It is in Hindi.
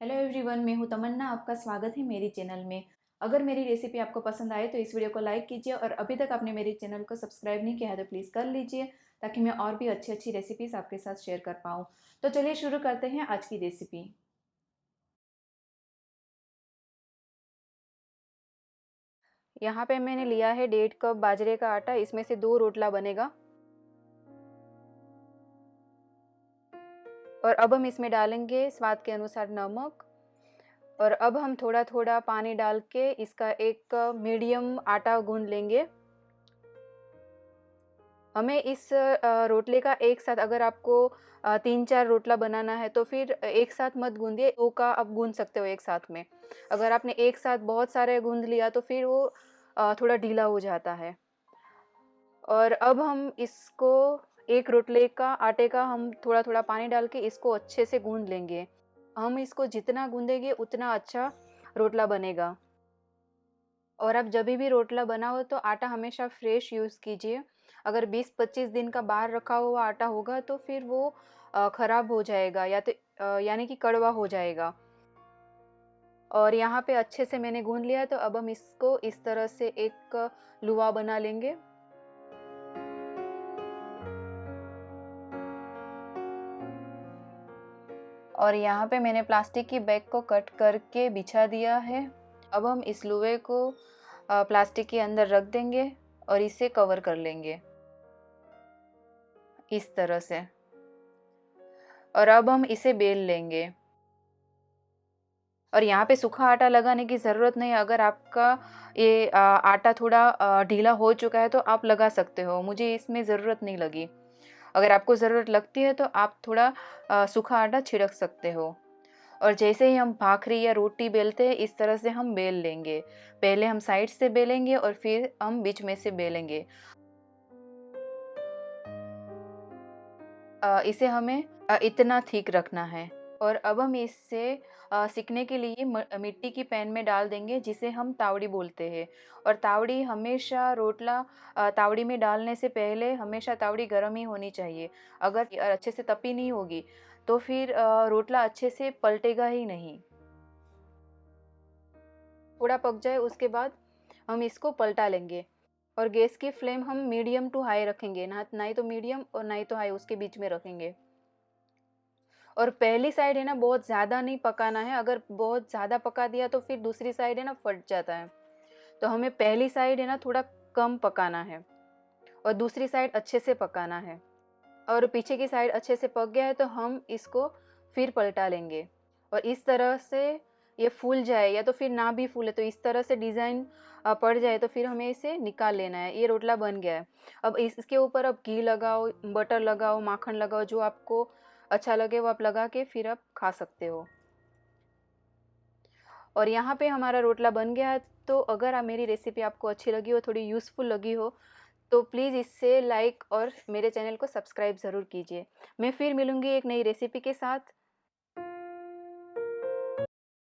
हेलो एवरीवन, मैं हूं तमन्ना। आपका स्वागत है मेरी चैनल में। अगर मेरी रेसिपी आपको पसंद आए तो इस वीडियो को लाइक कीजिए और अभी तक आपने मेरे चैनल को सब्सक्राइब नहीं किया है तो प्लीज़ कर लीजिए, ताकि मैं और भी अच्छी अच्छी रेसिपीज़ आपके साथ शेयर कर पाऊँ। तो चलिए शुरू करते हैं आज की रेसिपी। यहाँ पे मैंने लिया है 1.5 कप बाजरे का आटा। इसमें से 2 रोटला बनेगा। और अब हम इसमें डालेंगे स्वाद के अनुसार नमक। और अब हम थोड़ा थोड़ा पानी डाल के इसका एक मीडियम आटा गूंद लेंगे। हमें इस रोटले का एक साथ, अगर आपको 3-4 रोटला बनाना है तो फिर एक साथ मत गूंदिए, 2 का आप गूंद सकते हो एक साथ में। अगर आपने एक साथ बहुत सारे गूंद लिया तो फिर वो थोड़ा ढीला हो जाता है। और अब हम इसको एक रोटले का आटे का हम थोड़ा थोड़ा पानी डाल के इसको अच्छे से गूंद लेंगे। हम इसको जितना गूंदेंगे उतना अच्छा रोटला बनेगा। और आप जब भी रोटला बनाओ तो आटा हमेशा फ्रेश यूज़ कीजिए। अगर 20-25 दिन का बाहर रखा हुआ आटा होगा तो फिर वो ख़राब हो जाएगा, या तो यानी कि कड़वा हो जाएगा। और यहाँ पे अच्छे से मैंने गूंद लिया, तो अब हम इसको इस तरह से एक लुआ बना लेंगे। और यहाँ पे मैंने प्लास्टिक की बैग को कट करके बिछा दिया है। अब हम इस लुए को प्लास्टिक के अंदर रख देंगे और इसे कवर कर लेंगे इस तरह से। और अब हम इसे बेल लेंगे। और यहाँ पे सूखा आटा लगाने की ज़रूरत नहीं है। अगर आपका ये आटा थोड़ा ढीला हो चुका है तो आप लगा सकते हो। मुझे इसमें ज़रूरत नहीं लगी। अगर आपको ज़रूरत लगती है तो आप थोड़ा सूखा आटा छिड़क सकते हो। और जैसे ही हम भाखरी या रोटी बेलते हैं, इस तरह से हम बेल लेंगे। पहले हम साइड से बेलेंगे और फिर हम बीच में से बेलेंगे। इसे हमें इतना थिक रखना है। और अब हम इसे सिकने के लिए मिट्टी की पैन में डाल देंगे, जिसे हम तावड़ी बोलते हैं। और तावड़ी हमेशा रोटला तावड़ी में डालने से पहले हमेशा तावड़ी गर्म ही होनी चाहिए। अगर अच्छे से तपी नहीं होगी तो फिर रोटला अच्छे से पलटेगा ही नहीं। थोड़ा पक जाए उसके बाद हम इसको पलटा लेंगे। और गैस की फ्लेम हम मीडियम टू हाई रखेंगे, ना ही तो मीडियम और ना ही तो हाई, उसके बीच में रखेंगे। और पहली साइड है ना बहुत ज़्यादा नहीं पकाना है। अगर बहुत ज़्यादा पका दिया तो फिर दूसरी साइड है ना फट जाता है। तो हमें पहली साइड है ना थोड़ा कम पकाना है और दूसरी साइड अच्छे से पकाना है। और पीछे की साइड अच्छे से पक गया है तो हम इसको फिर पलटा लेंगे। और इस तरह से ये फूल जाए, या तो फिर ना भी फूले तो इस तरह से डिज़ाइन पड़ जाए तो फिर हमें इसे निकाल लेना है। ये रोटला बन गया है। अब इसके ऊपर आप घी लगाओ, बटर लगाओ, माखन लगाओ, जो आपको अच्छा लगे वो आप लगा के फिर आप खा सकते हो। और यहाँ पे हमारा रोटला बन गया है। तो अगर मेरी रेसिपी आपको अच्छी लगी हो, थोड़ी यूज़फुल लगी हो, तो प्लीज़ इसे लाइक और मेरे चैनल को सब्सक्राइब ज़रूर कीजिए। मैं फिर मिलूँगी एक नई रेसिपी के साथ।